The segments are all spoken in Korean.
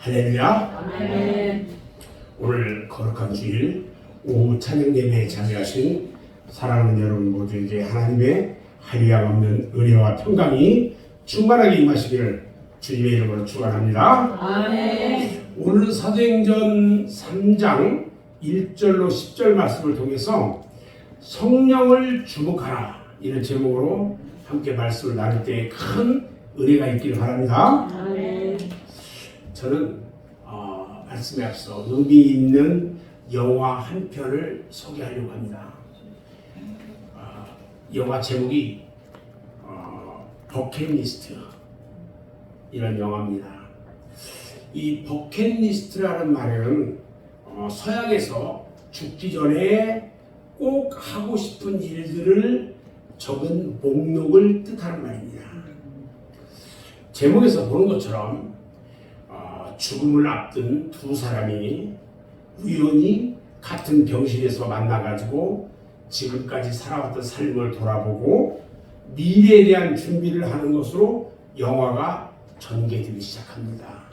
할렐루야. 아멘. 오늘 거룩한 주일 오후 찬양 예배에 참여하신 사랑하는 여러분 모두에게 하나님의 한량 없는 은혜와 평강이 충만하게 임하시기를 주님의 이름으로 축원합니다. 아멘. 오늘 사도행전 3장 1절로 10절 말씀을 통해서 성령을 주목하라 이런 제목으로 함께 말씀을 나눌 때 큰 은혜가 있기를 바랍니다. 아멘. 저는 말씀에 앞서 의미 있는 영화 한 편을 소개하려고 합니다. 영화 제목이 버킷리스트 이런 영화입니다. 이 버킷리스트라는 말은 서양에서 죽기 전에 꼭 하고 싶은 일들을 적은 목록을 뜻하는 말입니다. 제목에서 보는 것처럼 죽음을 앞둔 두 사람이 우연히 같은 병실에서 만나가지고 지금까지 살아왔던 삶을 돌아보고 미래에 대한 준비를 하는 것으로 영화가 전개되기 시작합니다.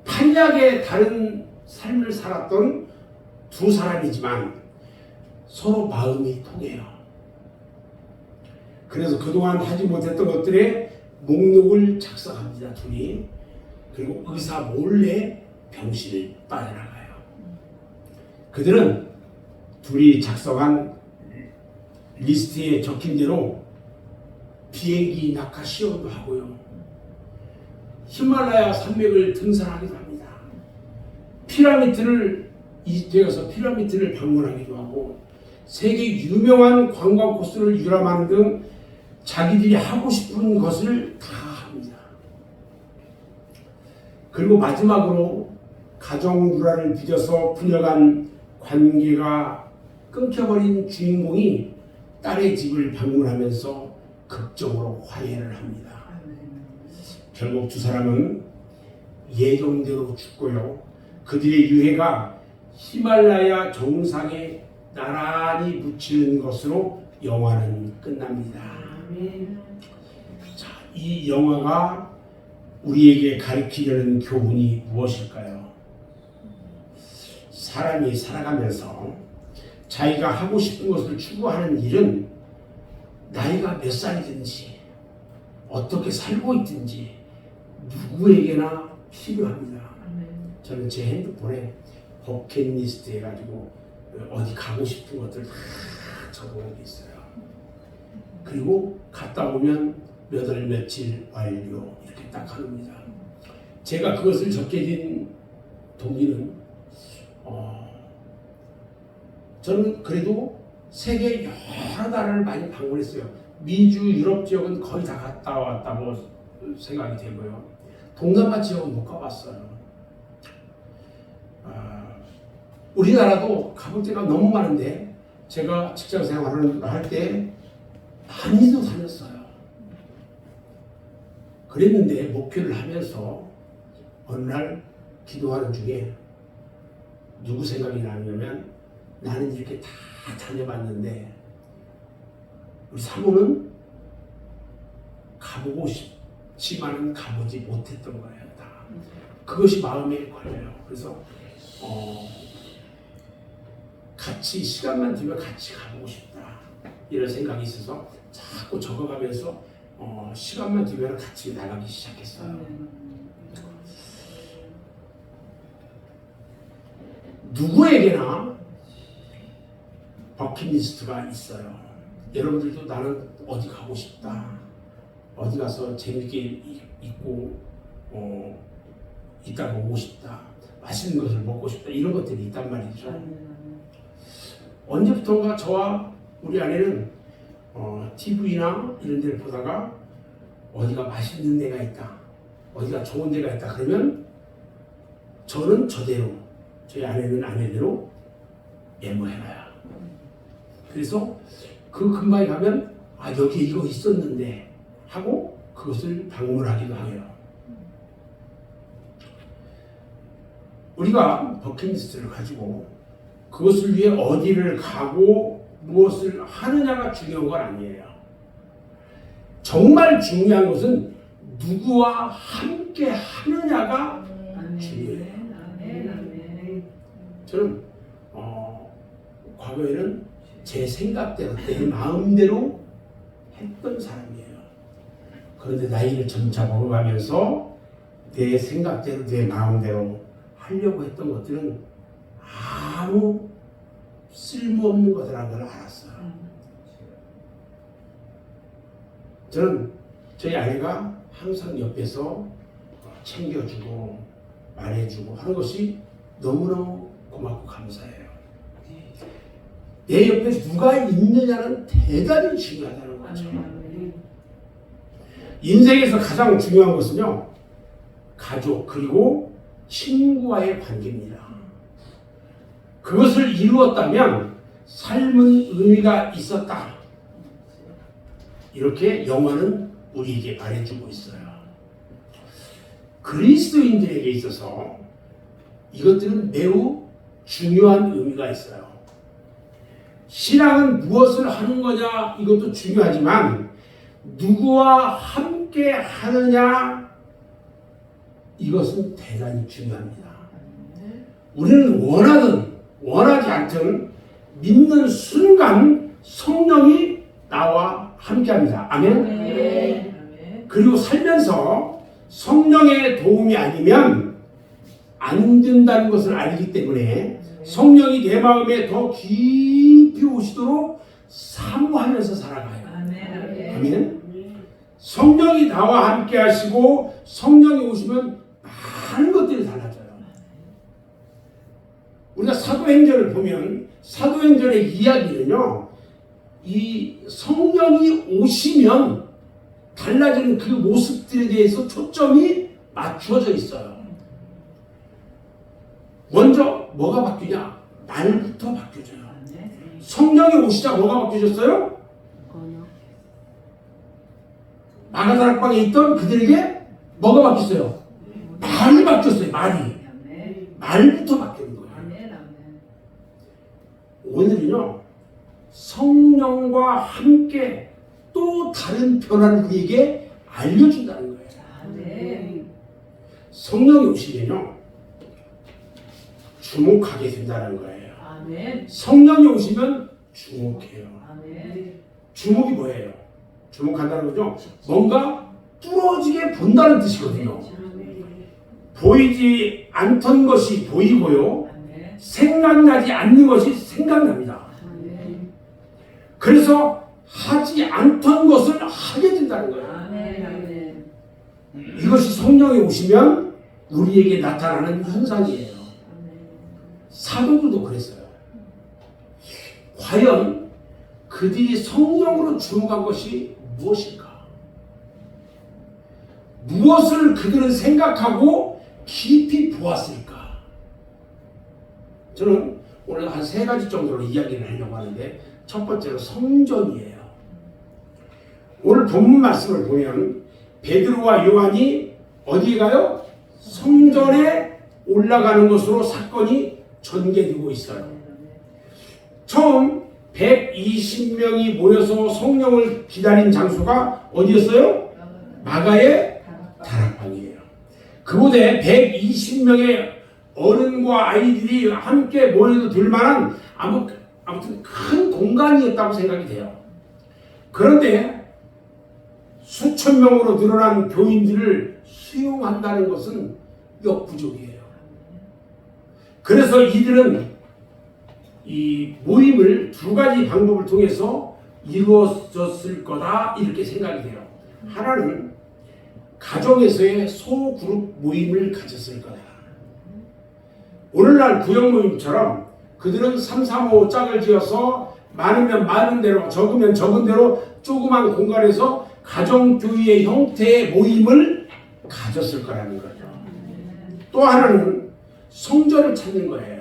판약의 다른 삶을 살았던 두 사람이지만 서로 마음이 통해요. 그래서 그동안 하지 못했던 것들의 목록을 작성합니다. 둘이. 그리고 의사 몰래 병실을 빠져나가요. 그들은 둘이 작성한 리스트에 적힌 대로 비행기 낙하 시험도 하고요. 히말라야 산맥을 등산하기도 합니다. 피라미드를 이태에서 피라미드를 방문하기도 하고 세계 유명한 관광 코스를 유람하는 등 자기들이 하고 싶은 것을 다 합니다. 그리고 마지막으로 가정 불화를 빚어서 풀려간 관계가 끊겨버린 주인공이 딸의 집을 방문하면서 극적으로 화해를 합니다. 결국 두 사람은 예정대로 죽고요. 그들의 유해가 히말라야 정상에 나란히 묻히는 것으로 영화는 끝납니다. 자, 이 영화가 우리에게 가르치려는 교훈이 무엇일까요? 사람이 살아가면서 자기가 하고 싶은 것을 추구하는 일은 나이가 몇 살이든지 어떻게 살고 있든지 누구에게나 필요합니다. 저는 제 핸드폰에 버킷리스트 해가지고 어디 가고 싶은 것들 다 적어놓은 게 있어요. 그리고 갔다 오면 몇 월 며칠 완료 이렇게 딱 합니다. 제가 그것을 적게 된 동기는 저는 그래도 세계 여러 나라를 많이 방문했어요. 미주, 유럽 지역은 거의 다 갔다 왔다고 생각이 되고요. 동남아 지역은 못 가봤어요. 우리나라도 가볼 데가 너무 많은데 제가 직장 생활을 할 때 많이도 다녔어요. 그랬는데 목표를 하면서 어느 날 기도하는 중에 누구 생각이 나냐면 나는 이렇게 다 다녀봤는데 우리 사모는 가보고 싶지만은 가보지 못했던 거예요. 다. 그것이 마음에 걸려요. 그래서 같이 시간만 되면 같이 가보고 싶다 이런 생각이 있어서 자꾸 적어가면서 시간만 되면 같이 나가기 시작했어요. 누구에게나 버킷리스트가 있어요. 여러분들도 나는 어디 가고 싶다, 어디 가서 재밌게 있고 이따가 오고 싶다, 맛있는 것을 먹고 싶다 이런 것들이 있단 말이죠. 언제부턴가 저와 우리 아내는 TV나 이런 데를 보다가 어디가 맛있는 데가 있다, 어디가 좋은 데가 있다 그러면 저는 저대로, 저희 아내는 아내대로 메모해놔요. 그래서 그 근방에 가면 여기 이거 있었는데 하고 그것을 방문하기도 해요. 우리가 버킷리스트를 가지고 그것을 위해 어디를 가고 무엇을 하느냐가 중요한 건 아니에요. 정말 중요한 것은 누구와 함께 하느냐가 중요해요. 저는 과거에는 제 생각대로 내 마음대로 했던 사람이에요. 그런데 나이를 점차 먹어가면서 내 생각대로 내 마음대로 하려고 했던 것들은 아무 쓸모없는 것이라는 걸 알았어요. 저는 저희 아내가 항상 옆에서 챙겨주고 말해주고 하는 것이 너무너무 고맙고 감사해요. 내 옆에 누가 있느냐는 대단히 중요하다는 거죠. 인생에서 가장 중요한 것은요, 가족 그리고 친구와의 관계입니다. 그것을 이루었다면 삶은 의미가 있었다. 이렇게 영화는 우리에게 말해주고 있어요. 그리스도인들에게 있어서 이것들은 매우 중요한 의미가 있어요. 신앙은 무엇을 하는 거냐 이것도 중요하지만 누구와 함께 하느냐 이것은 대단히 중요합니다. 우리는 원하든 원하지 않든 믿는 순간 성령이 나와 함께합니다. 아멘. 그리고 살면서 성령의 도움이 아니면 안 된다는 것을 알기 때문에 성령이 내 마음에 더 깊이 오시도록 사모하면서 살아가요. 아멘. 성령이 나와 함께 하시고 성령이 오시면 많은 것들이 달라져요. 우리가 사도행전을 보면 사도행전의 이야기는요, 이 성령이 오시면 달라지는 그 모습들에 대해서 초점이 맞추어져 있어요. 먼저 뭐가 바뀌냐? 말부터 바뀌어져요. 성령이 오시자 뭐가 바뀌어졌어요? 마가다락방에 있던 그들에게 뭐가 바뀌었어요? 말이 바뀌었어요. 말부터 바뀌는 거예요. 오늘은요, 성령과 함께 또 다른 변화를 우리에게 알려준다는 거예요. 성령이 오시면요, 주목하게 된다는 거예요. 성령이 오시면 주목해요. 주목이 뭐예요? 주목한다는 거죠. 뭔가 뚫어지게 본다는 뜻이거든요. 보이지 않던 것이 보이고요, 생각나지 않는 것이 생각납니다. 그래서 하지 않던 것을 하게 된다는 거예요. 이것이 성령이 오시면 우리에게 나타나는 현상이에요. 사도들도 그랬어요. 과연 그들이 성령으로 주목한 것이 무엇일까? 무엇을 그들은 생각하고 깊이 보았을까? 저는 오늘 한 3가지 정도로 이야기를 하려고 하는데, 첫 번째로 성전이에요. 오늘 본문 말씀을 보면 베드로와 요한이 어디에 가요? 성전에 올라가는 것으로 사건이 전개되고 있어요. 처음 120명이 모여서 성령을 기다린 장소가 어디였어요? 마가의 다락방이에요. 그곳에 120명의 어른과 아이들이 함께 모여도 될 만한 아무튼 큰 공간이었다고 생각이 돼요. 그런데 수천 명으로 늘어난 교인들을 수용한다는 것은 역부족이에요. 그래서 이들은 이 모임을 2가지 방법을 통해서 이루어졌을 거다 이렇게 생각이 돼요. 하나는 가정에서의 소그룹 모임을 가졌을 거다. 오늘날 구역 모임처럼 그들은 3, 3, 5 짝을 지어서 많으면 많은 대로 적으면 적은 대로 조그만 공간에서 가정교회의 형태의 모임을 가졌을 거라는 거죠. 또 하나는 성전을 찾는 거예요.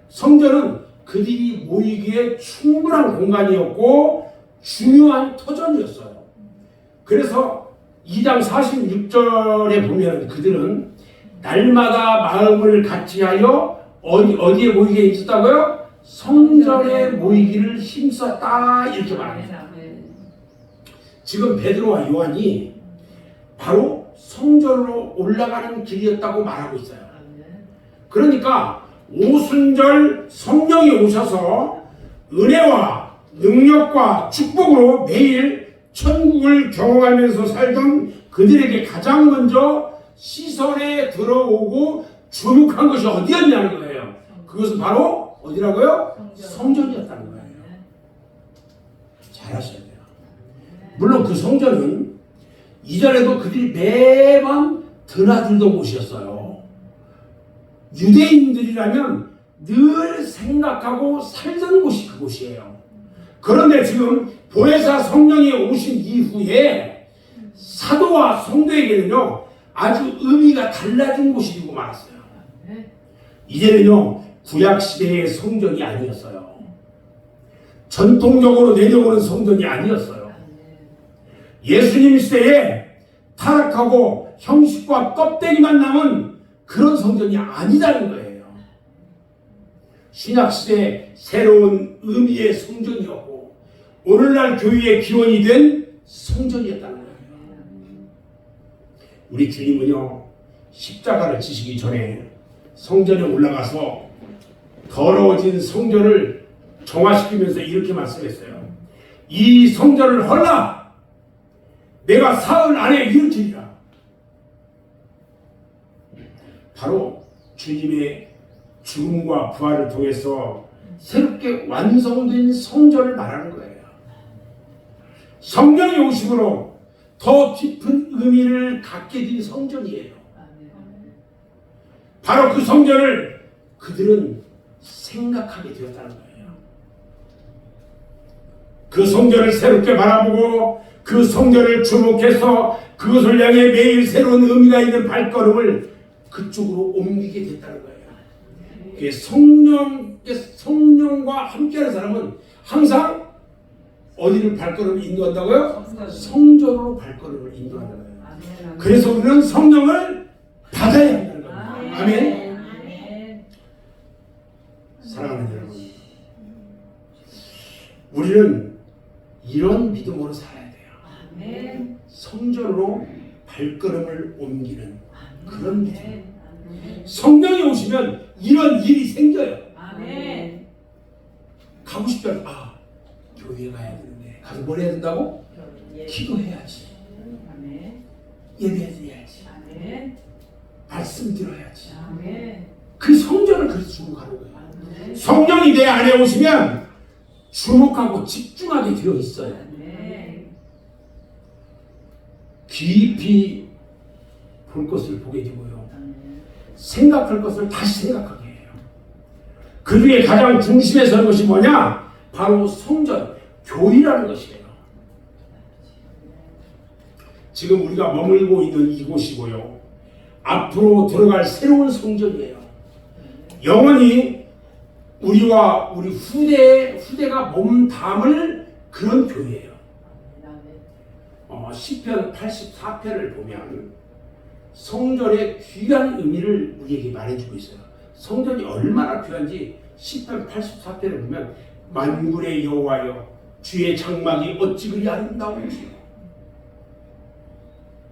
성전은 그들이 모이기에 충분한 공간이었고 중요한 터전이었어요. 그래서 2장 46절에 보면 그들은 날마다 마음을 같이하여 어디에 모이게 있었다고요? 성전에 모이기를 힘썼다 이렇게 말합니다. 지금 베드로와 요한이 바로 성전으로 올라가는 길이었다고 말하고 있어요. 그러니까 오순절 성령이 오셔서 은혜와 능력과 축복으로 매일 천국을 경험하면서 살던 그들에게 가장 먼저 시선에 들어오고 주목한 것이 어디였냐는 거예요. 그것은 바로 어디라고요? 성전이었다는 거예요. 잘 하셔야 돼요. 물론 그 성전은 이전에도 그들이 매번 드나들던 곳이었어요. 유대인들이라면 늘 생각하고 살던 곳이 그곳이에요. 그런데 지금 보혜사 성령이 오신 이후에 사도와 성도에게는요 아주 의미가 달라진 곳이 되고 말았어요. 이제는요 구약시대의 성전이 아니었어요. 전통적으로 내려오는 성전이 아니었어요. 예수님 시대에 타락하고 형식과 껍데기만 남은 그런 성전이 아니다는 거예요. 신약시대의 새로운 의미의 성전이었고 오늘날 교회의 기원이 된 성전이었다는 거예요. 우리 주님은요 십자가를 지시기 전에 성전에 올라가서 더러워진 성전을 정화시키면서 이렇게 말씀했어요. 이 성전을 헐라 내가 사흘 안에 일으키리라. 바로 주님의 죽음과 부활을 통해서 새롭게 완성된 성전을 말하는 거예요. 성령의 오심으로 더 깊은 의미를 갖게 된 성전이에요. 바로 그 성전을 그들은 생각하게 되었다는 거예요. 그 성전을 새롭게 바라보고 그 성전을 주목해서 그것을 향해 매일 새로운 의미가 있는 발걸음을 그쪽으로 옮기게 됐다는 거예요. 성령과 함께하는 사람은 항상 어디를 발걸음을 인도한다고요? 성전으로 발걸음을 인도한다는 거예요. 그래서 우리는 성령을 받아야 한다는 거예요. 아멘. 사랑하는 여러분, 우리는 이런 믿음으로 살아야 돼요. 성전으로 발걸음을 옮기는 그런 믿음. 성령이 오시면 이런 일이 생겨요. 가고 싶다면 교회 가야 되는데 가서 뭘 해야 된다고? 기도해야지. 예배드려야지. 말씀 들어야지. 그 성전을 그래서 주목하는 거예요. 성령이 내 안에 오시면 주목하고 집중하게 되어 있어요. 깊이 볼 것을 보게 되고요. 생각할 것을 다시 생각하게 해요. 그 중에 가장 중심에 서는 것이 뭐냐? 바로 성전, 교회라는 것이에요. 지금 우리가 머물고 있는 이곳이고요. 앞으로 들어갈 새로운 성전이에요. 영원히 우리와 우리 후대가 몸담을 그런 교회예요. 시편 84편을 보면 성전의 귀한 의미를 우리에게 말해주고 있어요. 성전이 얼마나 귀한지 시편 84편을 보면 만군의 여호와여 주의 장막이 어찌 그리 아름다운지요.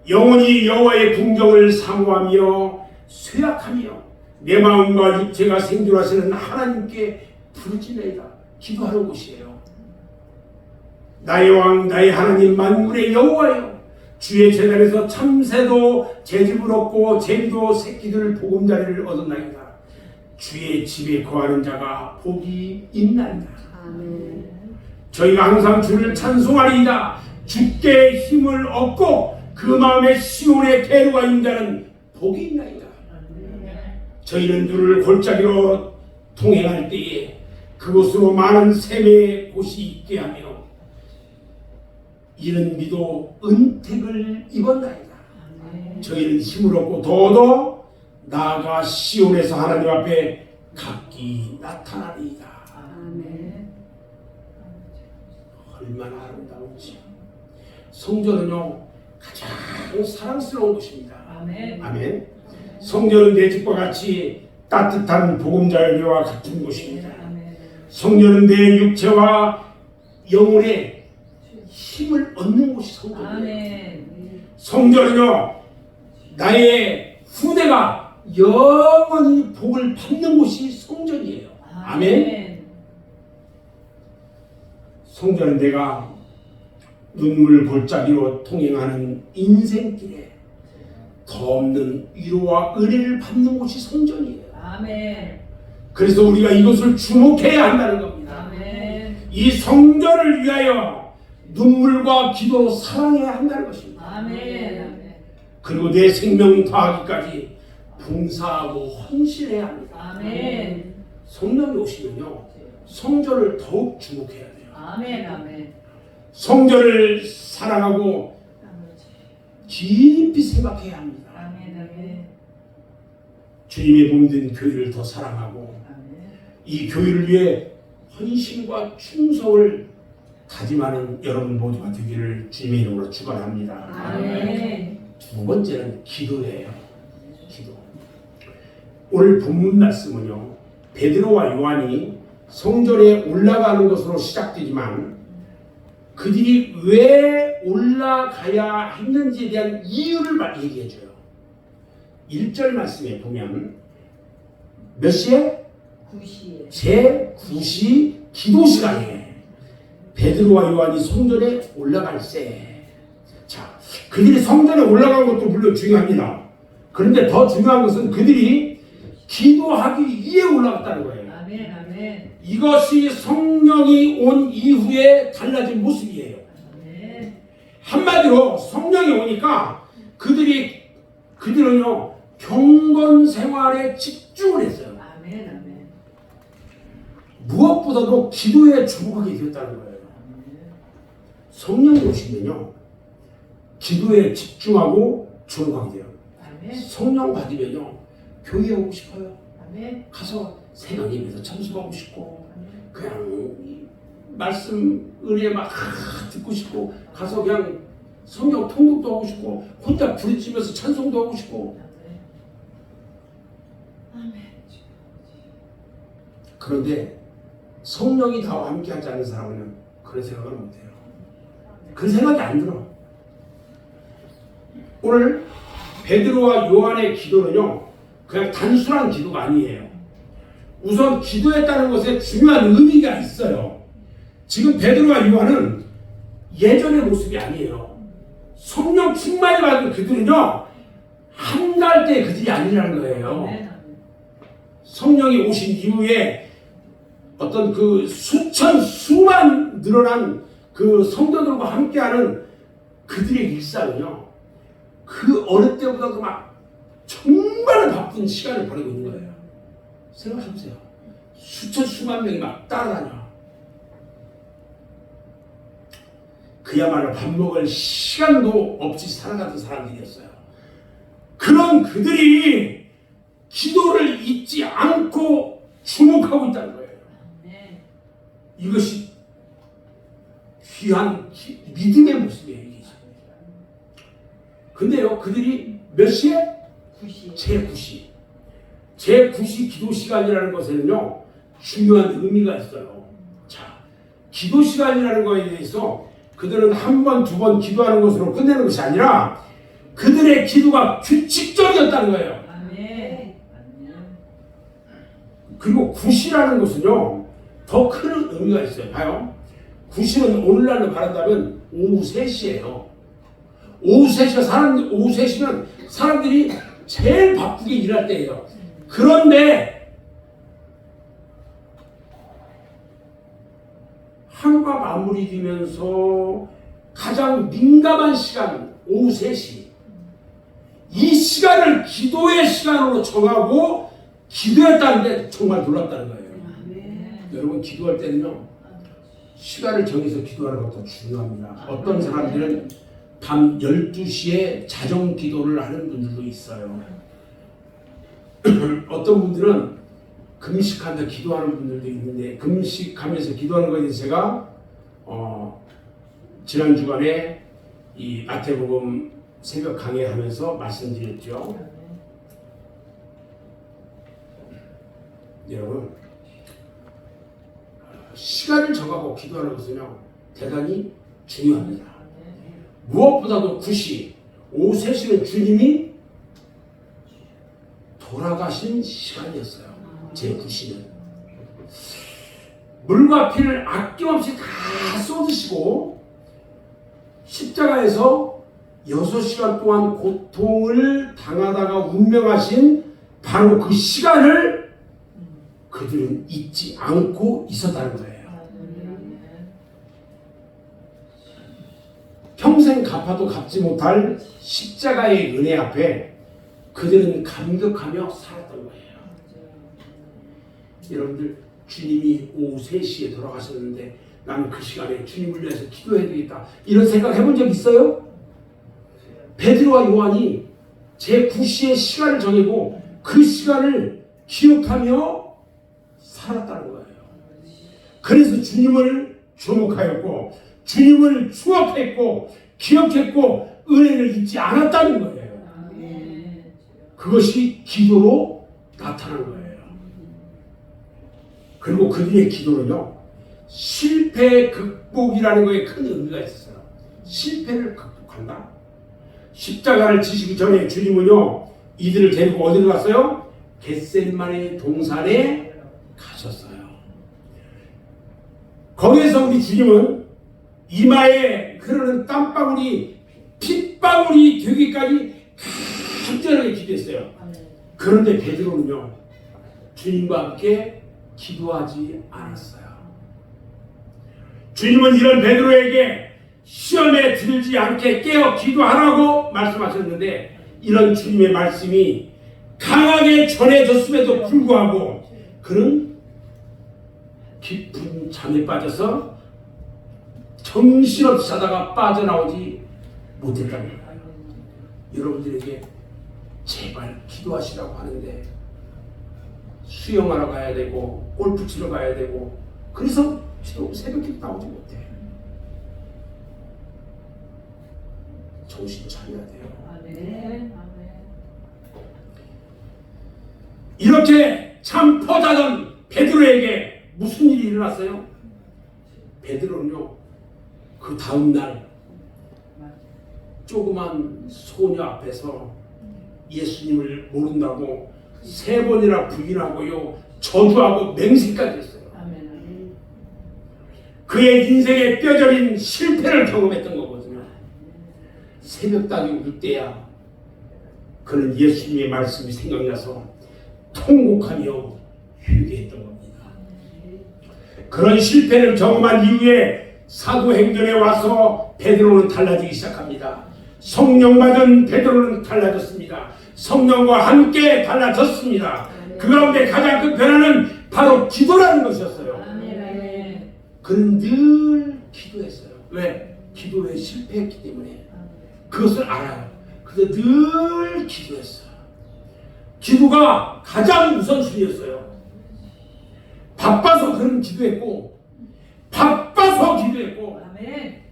영원히 여호와의 궁정을 사모하며 쇠약하며 내 마음과 육체가 생존하시는 하나님께 부르짖나이다. 기도하는 곳이에요. 나의 왕 나의 하나님 만군의 여호와여 주의 제단에서 참새도 제집을 얻고 제비도 새끼들 보금자리를 얻었나이다. 주의 집에 거하는 자가 복이 있나이다. 아멘. 저희가 항상 주를 찬송하리이다. 주께 힘을 얻고 그 마음에 시온의 대로가 있는 자는 복이 있나이다. 저희는 누를 골짜기로 통행할 때에 그곳으로 많은 샘의 곳이 있게 하며 이는 미도 은택을 입었나이다. 저희는 힘을 얻고 더더 나아가 시온에서 하나님 앞에 각기 나타나리이다. 얼마나 아름다운지. 성전은요 가장 사랑스러운 곳입니다. 아멘. 성전은 내 집과 같이 따뜻한 보금자리와 같은 곳입니다. 성전은 내 육체와 영혼의 힘을 얻는 곳이 성전이에요. 성전은요, 나의 후대가 영원히 복을 받는 곳이 성전이에요. 아멘. 성전은 내가 눈물 골짜기로 통행하는 인생길에 더 없는 위로와 은혜를 받는 곳이 성전이에요. 아멘. 그래서 우리가 이것을 주목해야 한다는 겁니다. 아멘. 이 성전을 위하여 눈물과 기도로 사랑해야 한다는 것입니다. 아멘. 그리고 내 생명 다하기까지 봉사하고 헌신해야 합니다. 아멘. 성령이 오시면요, 성전을 더욱 주목해야 돼요. 아멘. 아멘. 성전을 사랑하고 깊이 생각해야 합니다. 아멘. 아멘. 주님의 몸된 교회를 더 사랑하고 아멘. 이 교회를 위해 헌신과 충성을 다짐하는 여러분 모두가 되기를 주님의 이름으로 축원합니다. 아멘. 두 번째는 기도예요. 기도. 오늘 본문 말씀은요, 베드로와 요한이 성전에 올라가는 것으로 시작되지만 그들이 왜 올라가야 했는지에 대한 이유를 얘기해줘요. 1절 말씀에 보면 몇 시에? 9시에. 제9시 기도 시간에 베드로와 요한이 성전에 올라갈세. 자, 그들이 성전에 올라간 것도 물론 중요합니다. 그런데 더 중요한 것은 그들이 기도하기 위해 올라갔다는 거예요. 아멘. 아멘. 이것이 성령이 온 이후에 달라진 모습이에요. 아멘. 한마디로 성령이 오니까 그들은요, 경건 생활에 집중을 했어요. 아멘. 아멘. 무엇보다도 기도에 주목하게 되었다는 거예요. 성령이 오시면요, 기도에 집중하고 주목하게 돼요. 아멘. 성령 받으면요, 교회에 오고 싶어요. 아멘. 가서 새벽 예배에서 참석하고 싶고, 아멘. 그냥 이 말씀 은혜 막 듣고 싶고, 가서 그냥 성경 통독도 하고 싶고, 혼자 부르짖으면서 찬송도 하고 싶고. 아멘. 그런데 성령이 나와 함께 하지 않는 사람은 그런 생각을 못해요. 그런 생각이 안 들어. 오늘 베드로와 요한의 기도는요, 그냥 단순한 기도가 아니에요. 우선 기도했다는 것에 중요한 의미가 있어요. 지금 베드로와 요한은 예전의 모습이 아니에요. 성령 충만이 받은 그들은요, 한 달 때 그들이 아니라는 거예요. 성령이 오신 이후에 어떤 그 수만 늘어난 그 성도들과 함께하는 그들의 일상은요, 그 어느 때보다도 막 정말 바쁜 시간을 보내고 있는 거예요. 생각해보세요. 수만 명이 막 따라다녀. 그야말로 밥 먹을 시간도 없이 살아가던 사람들이었어요. 그런 그들이 기도를 잊지 않고 주목하고 있다는 거예요. 이것이 귀한 믿음의 모습이에요. 이게. 근데요, 그들이 몇 시에? 9시. 제9시. 제9시 기도 시간이라는 것에는요, 중요한 의미가 있어요. 자, 기도 시간이라는 것에 대해서 그들은 한 번, 두 번 기도하는 것으로 끝내는 것이 아니라 그들의 기도가 규칙적이었다는 거예요. 아멘. 그리고 9시라는 것은요, 더 큰 의미가 있어요. 봐요. 9시는 오늘날로 말한다면 오후 3시예요. 오후 3시면 사람들이 제일 바쁘게 일할 때예요. 그런데 하루가 마무리되면서 가장 민감한 시간, 오후 3시. 이 시간을 기도의 시간으로 정하고 기도했다는데 정말 놀랍다는 거예요. 여러분, 기도할 때는요, 시간을 정해서 기도하는 것도 중요합니다. 어떤 사람들은 밤 12시에 자정 기도를 하는 분들도 있어요. 어떤 분들은 금식하면서 기도하는 분들도 있는데, 금식하면서 기도하는 것에 대해서 제가 지난 주간에 이 마태복음 새벽 강의하면서 말씀드렸죠. 여러분, 시간을 정하고 기도하는 것은요, 대단히 중요합니다. 무엇보다도 9시, 오후 3시는 주님이 돌아가신 시간이었어요. 제 구시는. 물과 피를 아낌없이 다 쏟으시고 십자가에서 6시간 동안 고통을 당하다가 운명하신 바로 그 시간을 그들은 잊지 않고 있었다는 거예요. 평생 갚아도 갚지 못할 십자가의 은혜 앞에 그들은 감격하며 살았던 거예요. 여러분들, 주님이 오후 3시에 돌아가셨는데 나는 그 시간에 주님을 위해서 기도해야 되겠다, 이런 생각 해본 적 있어요? 베드로와 요한이 제 9시의 시간을 정하고 그 시간을 기억하며 살았다는 거예요. 그래서 주님을 주목하였고 주님을 추억했고 기억했고 은혜를 잊지 않았다는 거예요. 그것이 기도로 나타난 거예요. 그리고 그들의 기도는요, 실패 극복이라는 거에 큰 의미가 있어요. 실패를 극복한다. 십자가를 지시기 전에 주님은요, 이들을 데리고 어디로 갔어요? 겟세마네 동산에 가셨어요. 거기에서 우리 주님은 이마에 흐르는 땀방울이 핏방울이 되기까지 간절하게 기도했어요. 그런데 베드로는요, 주님과 함께 기도하지 않았어요. 주님은 이런 베드로에게 시험에 들지 않게 깨어 기도하라고 말씀하셨는데, 이런 주님의 말씀이 강하게 전해졌음에도 불구하고 그는 깊은 잠에 빠져서 정신없이 자다가 빠져나오지 못했다는 거예요. 여러분들에게 제발 기도하시라고 하는데 수영하러 가야 되고 골프 치러 가야 되고, 그래서 새벽 기도 나오지 못해. 정신 차려야 돼요. 이렇게 참 퍼자던 베드로에게 무슨 일이 일어났어요? 베드로는요, 그 다음날 조그만 소녀 앞에서 예수님을 모른다고 3번이나 부인하고요, 저주하고 맹세까지 했어요. 그의 인생의 뼈저린 실패를 경험했던 거거든요. 새벽닭이 울 때야 그는 예수님의 말씀이 생각나서 통곡하며 회개했던 겁니다. 그런 실패를 경험한 이후에 사도행전에 와서 베드로는 달라지기 시작합니다. 성령 받은 베드로는 달라졌습니다. 성령과 함께 달라졌습니다. 그 가운데 가장 큰 변화는 바로 기도라는 것이었어요. 그는 늘 기도했어요. 왜? 기도에 실패했기 때문에. 그것을 알아요. 그래서 늘 기도했어요. 기도가 가장 우선순위였어요. 바빠서 그는 기도했고, 바빠서 기도했고,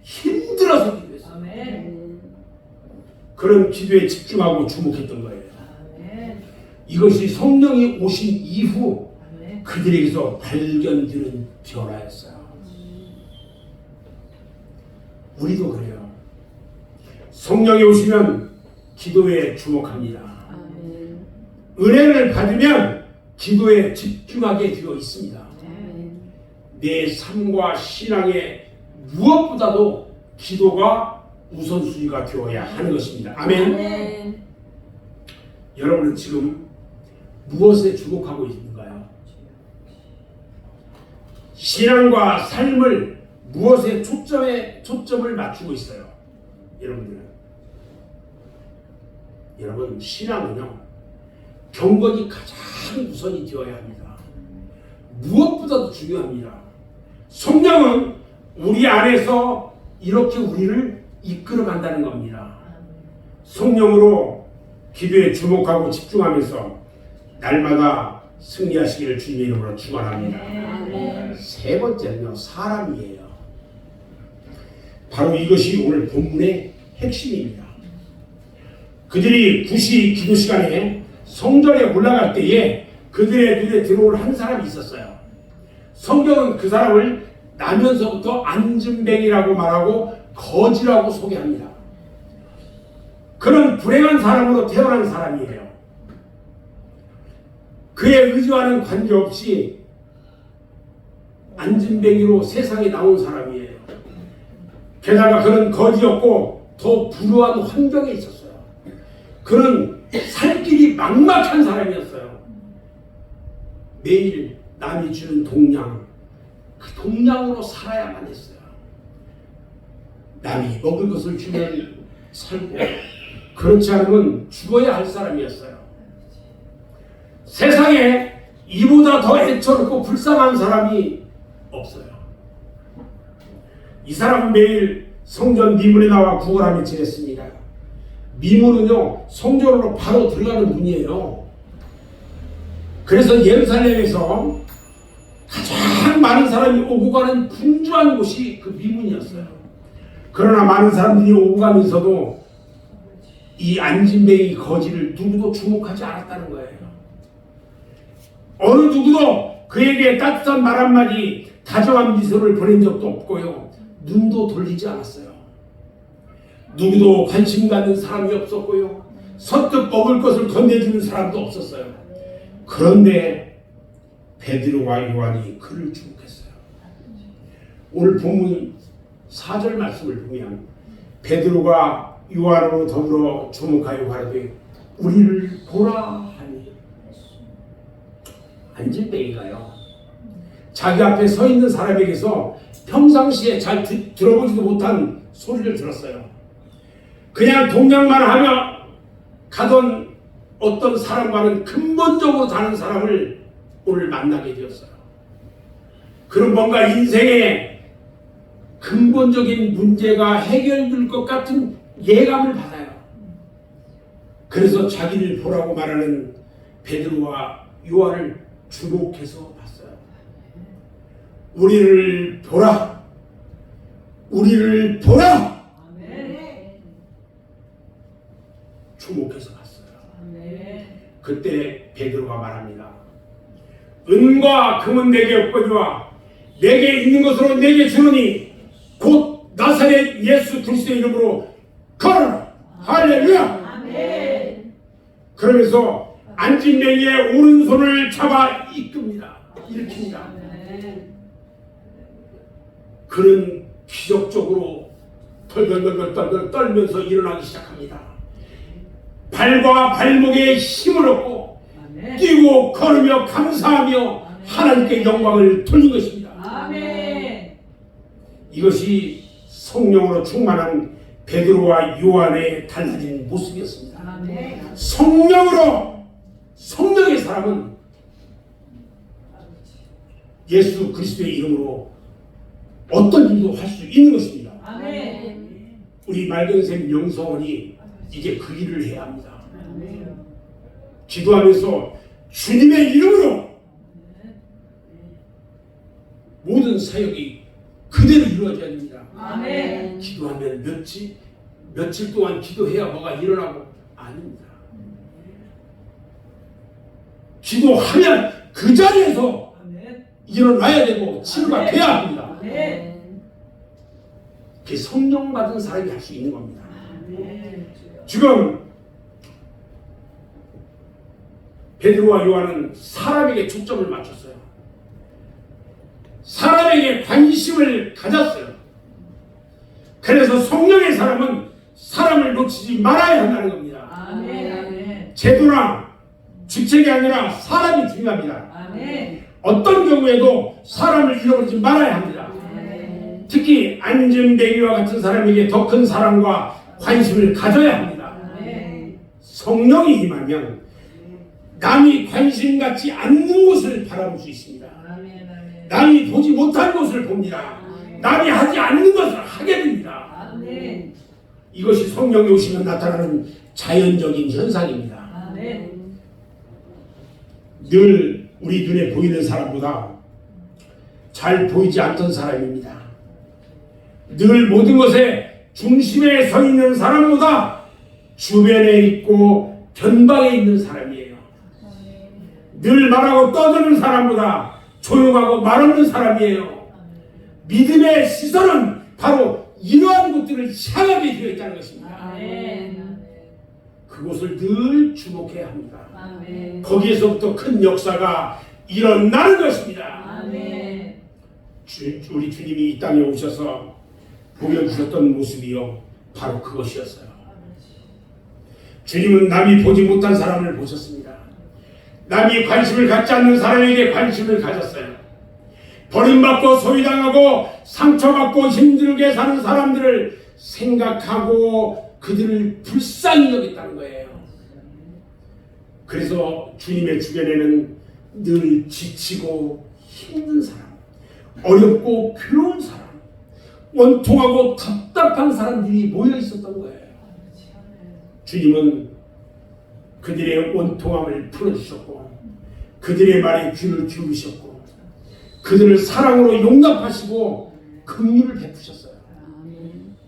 힘들어서 기도했어요. 그런 기도에 집중하고 주목했던 거예요. 이것이 성령이 오신 이후 그들에게서 발견되는 변화였어요. 우리도 그래요. 성령이 오시면 기도에 주목합니다. 은혜를 받으면 기도에 집중하게 되어 있습니다. 내 삶과 신앙에 무엇보다도 기도가 우선순위가 되어야 하는 것입니다. 아멘. 여러분은 지금 무엇에 주목하고 있는가요? 신앙과 삶을 무엇에 초점을 맞추고 있어요? 여러분들은. 여러분, 신앙은요, 경건이 가장 우선이 되어야 합니다. 무엇보다도 중요합니다. 성령은 우리 안에서 이렇게 우리를 이끌어 간다는 겁니다. 성령으로 기도에 주목하고 집중하면서 날마다 승리하시기를 주님의 이름으로 축원합니다. 세 번째는요, 사람이에요. 바로 이것이 오늘 본문의 핵심입니다. 그들이 9시 기도 시간에 성전에 올라갈 때에 그들의 눈에 들어올 한 사람이 있었어요. 성경은 그 사람을 나면서부터 안진뱅이라고 말하고 거지라고 소개합니다. 그런 불행한 사람으로 태어난 사람이에요. 그의 의지와는 관계없이 안진뱅이로 세상에 나온 사람이에요. 게다가 그는 거지였고 더 불우한 환경에 있었어요. 그는 살 길이 막막한 사람이었어요. 매일 남이 주는 동량, 그 동량으로 살아야만 했어요. 남이 먹을 것을 주면 살고 그렇지 않으면 죽어야 할 사람이었어요. 세상에 이보다 더 애처롭고 불쌍한 사람이 없어요. 이 사람은 매일 성전 미문에 나와 구걸하며 지냈습니다. 미문은요, 성전으로 바로 들어가는 문이에요. 그래서 예루살렘에서 가장 많은 사람이 오고 가는 분주한 곳이 그 미문이었어요. 그러나 많은 사람들이 오고 가면서도 이 안진뱅이 거지를 누구도 주목하지 않았다는 거예요. 어느 누구도 그에게 따뜻한 말 한마디, 다정한 미소를 보낸 적도 없고요. 눈도 돌리지 않았어요. 누구도 관심 갖는 사람이 없었고요. 선뜻 먹을 것을 건네주는 사람도 없었어요. 그런데 베드로와 요한이 그를 주목했어요. 오늘 본문 4절 말씀을 보면 베드로가 요한으로 더불어 주목하여 가라되 우리를 보라 하니, 안진뱅이가요, 자기 앞에 서 있는 사람에게서 평상시에 잘 들어보지도 못한 소리를 들었어요. 그냥 동냥만 하며 가던 어떤 사람과는 근본적으로 다른 사람을 오늘 만나게 되었어요. 그런 뭔가 인생의 근본적인 문제가 해결될 것 같은 예감을 받아요. 그래서 자기를 보라고 말하는 베드로와 요한을 주목해서 봤어요. 우리를 보라, 우리를 보라. 주목해서 봤어요. 그때 베드로가 말합니다. 은과 금은 내게 없거니와 내게 있는 것으로 내게 주노니 곧 나사렛 예수 그리스도의 이름으로 걸어라. 할렐루야. 그러면서 안진뱅이의 오른손을 잡아 이끕니다. 일으킵니다. 그는 기적적으로 덜덜덜덜 떨면서 일어나기 시작합니다. 발과 발목에 힘을 얻고 뛰고 걸으며 감사하며 하나님께 영광을 돌린 것입니다. 이것이 성령으로 충만한 베드로와 요한의 달라진 모습이었습니다. 성령의 사람은 예수 그리스도의 이름으로 어떤 일도 할 수 있는 것입니다. 우리 맑은샘 영성원이 이제 그 일을 해야 합니다. 기도하면서 주님의 이름으로 모든 사역이 그대로 이루어져야 됩니다. 기도하면 며칠 동안 기도해야 뭐가 일어나고 아닙니다. 기도하면 그 자리에서 일어나야 되고 치료가 돼야 합니다. 그게 성령 받은 사람이 할 수 있는 겁니다. 지금 베드로와 요한은 사람에게 초점을 맞췄어요. 사람에게 관심을 가졌어요. 그래서 성령의 사람은 사람을 놓치지 말아야 한다는 겁니다. 제도나 주책이 아니라 사람이 중요합니다. 어떤 경우에도 사람을 잃어버리지 말아야 합니다. 특히 안진뱅이와 같은 사람에게 더 큰 사랑과 관심을 가져야 합니다. 성령이 임하면 남이 관심 갖지 않는 곳을 바라볼 수 있습니다. 남이 보지 못한 것을 봅니다. 남이 하지 않는 것을 하게 됩니다. 이것이 성령이 오시면 나타나는 자연적인 현상입니다. 늘 우리 눈에 보이는 사람보다 잘 보이지 않던 사람입니다. 늘 모든 것의 중심에 서 있는 사람보다 주변에 있고 변방에 있는 사람이에요. 늘 말하고 떠드는 사람보다 조용하고 말없는 사람이에요. 믿음의 시선은 바로 이러한 것들을 향하게 되어 있다는 것입니다. 그곳을 늘 주목해야 합니다. 아멘. 거기에서부터 큰 역사가 일어나는 것입니다. 아멘. 우리 주님이 이 땅에 오셔서 보여주셨던 모습이요, 바로 그것이었어요. 주님은 남이 보지 못한 사람을 보셨습니다. 남이 관심을 갖지 않는 사람에게 관심을 가졌어요. 버림받고 소외당하고 상처받고 힘들게 사는 사람들을 생각하고 그들을 불쌍히 여겼다는 거예요. 그래서 주님의 주변에는 늘 지치고 힘든 사람, 어렵고 괴로운 사람, 원통하고 답답한 사람들이 모여 있었던 거예요. 주님은 그들의 원통함을 풀어주셨고, 그들의 말에 귀를 기울이셨고, 그들을 사랑으로 용납하시고 긍휼을 베푸셨어요.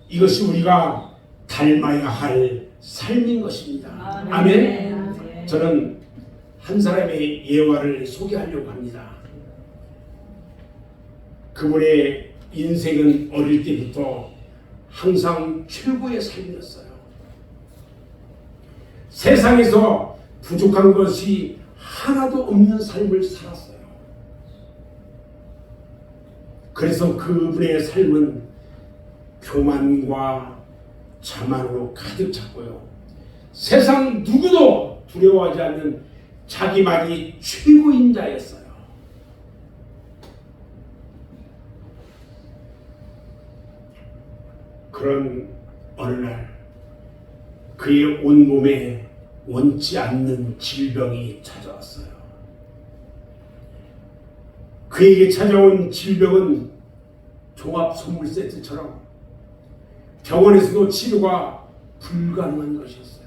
이것이 우리가 닮아야 할 삶인 것입니다. 아멘. 저는 한 사람의 예화를 소개하려고 합니다. 그분의 인생은 어릴 때부터 항상 최고의 삶이었어요. 세상에서 부족한 것이 하나도 없는 삶을 살았어요. 그래서 그분의 삶은 교만과 자만으로 가득 찼고요. 세상 누구도 두려워하지 않는 자기만이 최고인 자였어요. 그런 어느 날 그의 온몸에 원치 않는 질병이 찾아왔어요. 그에게 찾아온 질병은 종합 선물 세트처럼 병원에서도 치료가 불가능한 것이었어요.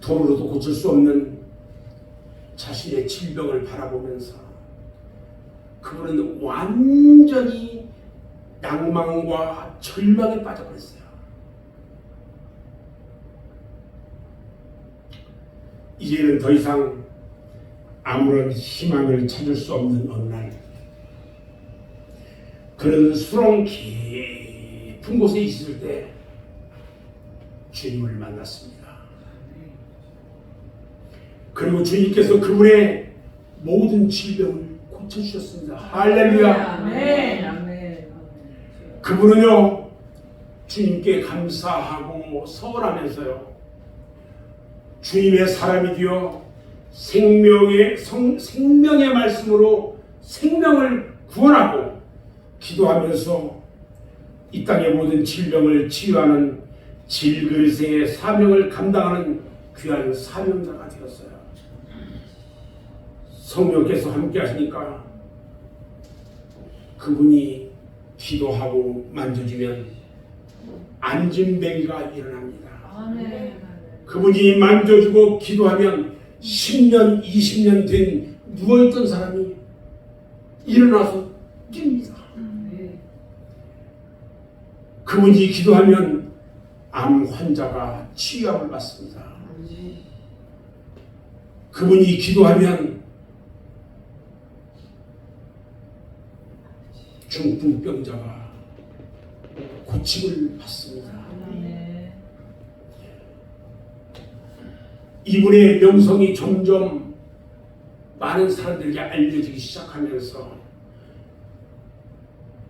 돈으로도 고칠 수 없는 자신의 질병을 바라보면서 그분은 완전히 낭망과 절망에 빠져버렸어요. 이제는 더 이상 아무런 희망을 찾을 수 없는 어느 날, 그는 수렁 깊은 곳에 있을 때 주님을 만났습니다. 그리고 주님께서 그분의 모든 질병을 고쳐주셨습니다. 할렐루야. 아멘. 그분은요, 주님께 감사하고 서원하면서요, 주님의 사람이 되어 생명의 말씀으로 생명을 구원하고 기도하면서 이 땅의 모든 질병을 치유하는 질그릇의 사명을 감당하는 귀한 사명자가 되었어요. 성령께서 함께 하시니까 그분이 기도하고 만져주면 안진뱅이가 일어납니다. 아멘. 그분이 만져주고 기도하면 10년, 20년 된 누워있던 사람이 일어나서 뜁니다. 그분이 기도하면 암 환자가 치유함을 받습니다. 그분이 기도하면 중풍병자가 고침을 받습니다. 이분의 명성이 점점 많은 사람들에게 알려지기 시작하면서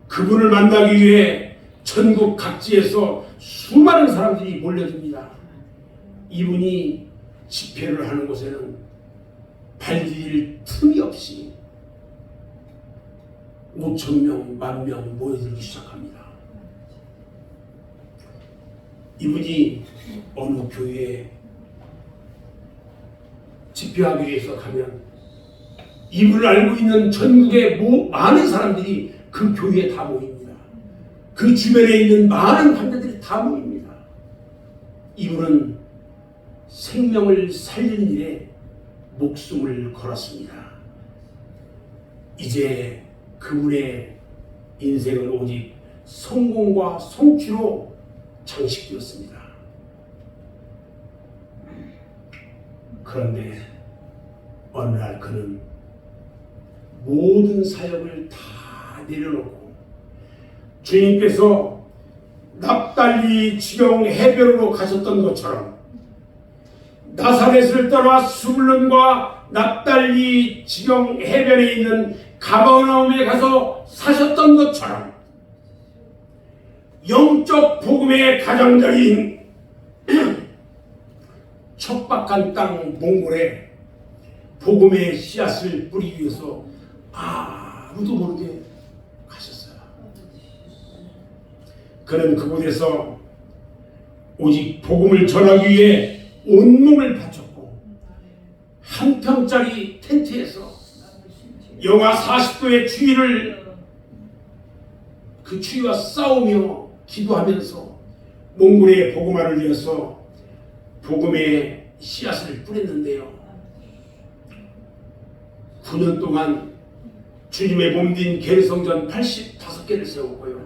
그분을 만나기 위해 전국 각지에서 수많은 사람들이 몰려듭니다. 이분이 집회를 하는 곳에는 발디딜 틈이 없이 5,000명, 10,000명 모여들기 시작합니다. 이분이 어느 교회에 집회하기 위해서 가면 이분을 알고 있는 전국의 많은 사람들이 그 교회에 다 모입니다. 그 주변에 있는 많은 환자들이 다 모입니다. 이분은 생명을 살리는 일에 목숨을 걸었습니다. 이제 그분의 인생은 오직 성공과 성취로 장식되었습니다. 그런데 어느 날 그는 모든 사역을 다 내려놓고 주님께서 납다 납달리 지경 해변으로 가셨던 것처럼 나사렛을 떠나 수블론과 납달리 지경 해변에 있는 가버나움에 가서 사셨던 것처럼 영적 복음의 가장자리인 척박한 땅 몽골에 복음의 씨앗을 뿌리기 위해서 아무도 모르게 가셨어요. 그는 그곳에서 오직 복음을 전하기 위해 온몸을 바쳤고 한 평짜리 텐트에서 영하 40도의 그 추위와 싸우며 기도하면서 몽골의 복음화를 위해서 복음의 씨앗을 뿌렸는데요. 9년 동안 주님의 몸din 계성전 85개를 세웠고요.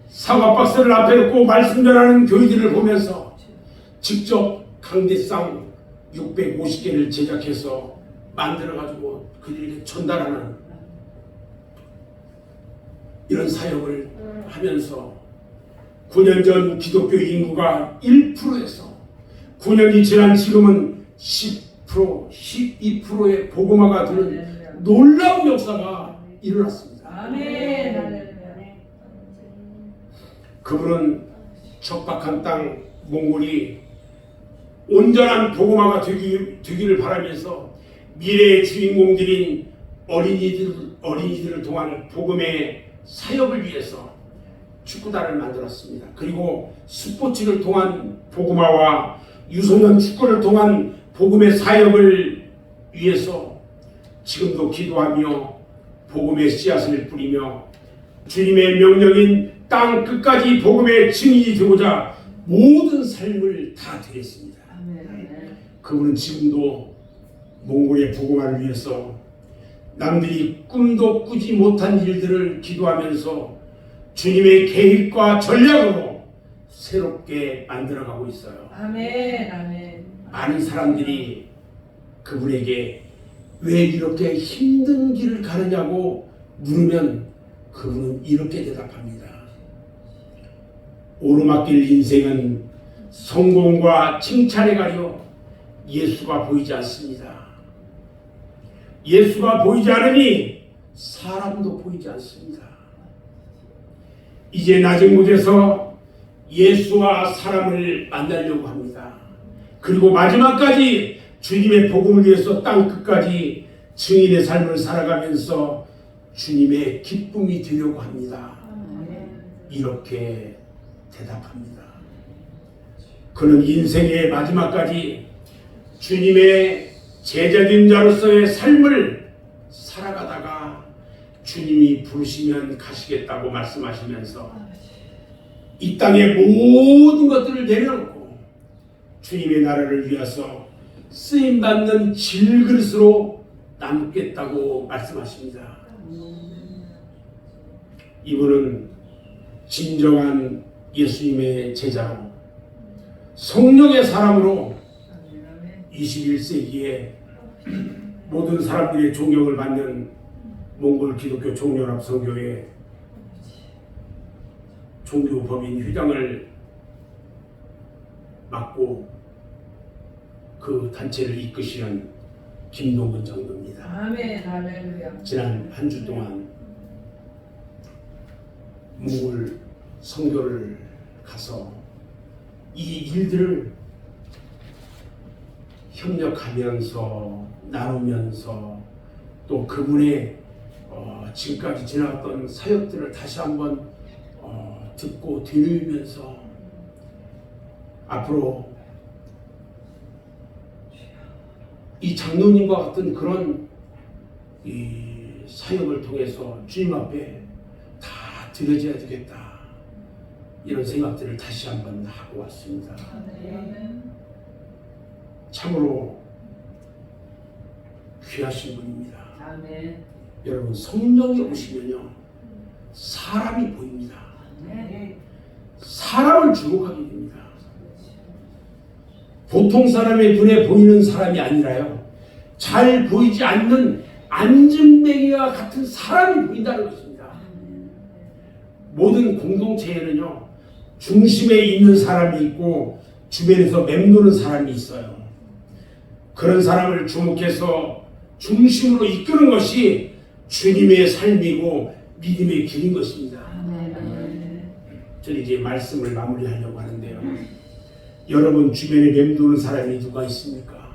사과박스를 앞에 놓고 말씀 전하는 교회들을 보면서 직접 강대상 650개를 제작해서 만들어가지고 그들에게 전달하는 이런 사역을 하면서 9년 전 기독교 인구가 1%에서 9년이 지난 지금은 10%, 12%의 복음화가 되는 놀라운 역사가 일어났습니다. 아멘. 그분은 척박한 땅 몽골이 온전한 복음화가 되기를 바라면서 미래의 주인공들인 어린이들을 통한 복음의 사역을 위해서 축구단을 만들었습니다. 그리고 스포츠를 통한 복음화와 유소년 축구를 통한 복음의 사역을 위해서 지금도 기도하며 복음의 씨앗을 뿌리며 주님의 명령인 땅 끝까지 복음의 증인이 되고자 모든 삶을 다 드렸습니다. 그분은 지금도 몽골의 복음화를 위해서 남들이 꿈도 꾸지 못한 일들을 기도하면서 주님의 계획과 전략으로 새롭게 만들어가고 있어요. 아멘. 많은 사람들이 그분에게 왜 이렇게 힘든 길을 가느냐고 물으면 그분은 이렇게 대답합니다. 오르막길 인생은 성공과 칭찬에 가려 예수가 보이지 않습니다. 예수가 보이지 않으니 사람도 보이지 않습니다. 이제 낮은 곳에서 예수와 사람을 만나려고 합니다. 그리고 마지막까지 주님의 복음을 위해서 땅 끝까지 증인의 삶을 살아가면서 주님의 기쁨이 되려고 합니다. 이렇게 대답합니다. 그는 인생의 마지막까지 주님의 제자된 자로서의 삶을 살아가다가 주님이 부르시면 가시겠다고 말씀하시면서 이 땅의 모든 것들을 내려놓고 주님의 나라를 위해서 쓰임받는 질그릇으로 남겠다고 말씀하십니다. 이분은 진정한 예수님의 제자로 성령의 사람으로 21세기에 모든 사람들의 존경을 받는 몽골 기독교 종려합 선교회 종교법인 회장을 맡고 그 단체를 이끄시는 김동근 장로입니다. 아멘. 지난 한 주 동안 몽골 선교를 가서 이 일들을 협력하면서 나누면서 또 그분의 지금까지 지나갔던 사역들을 다시 한번 듣고 들으면서 앞으로 이 장로님과 같은 그런 이 사역을 통해서 주님 앞에 다 드려져야 되겠다, 이런 생각들을 다시 한번 하고 왔습니다. 참으로 귀하신 분입니다. 아멘. 여러분, 성령이 오시면요 사람이 보입니다. 사람을 주목하게 됩니다. 보통 사람의 눈에 보이는 사람이 아니라요, 잘 보이지 않는 안진뱅이와 같은 사람이 보인다는 것입니다. 모든 공동체에는요 중심에 있는 사람이 있고 주변에서 맴도는 사람이 있어요. 그런 사람을 주목해서 중심으로 이끄는 것이 주님의 삶이고 믿음의 길인 것입니다. 저는 이제 말씀을 마무리하려고 하는데요. 여러분 주변에 맴도는 사람이 누가 있습니까?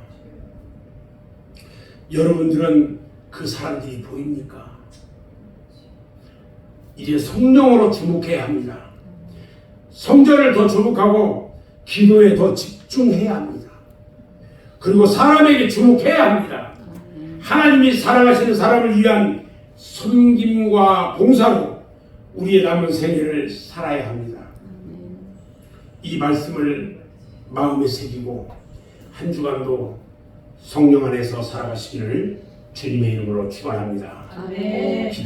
여러분들은 그 사람들이 보입니까? 이제 성령으로 주목해야 합니다. 성전을 더 주목하고 기도에 더 집중해야 합니다. 그리고 사람에게 주목해야 합니다. 하나님이 사랑하시는 사람을 위한 섬김과 봉사로 우리의 남은 생애를 살아야 합니다. 이 말씀을 마음에 새기고 한 주간도 성령 안에서 살아가시기를 주님의 이름으로 축원합니다. 아멘. 기도.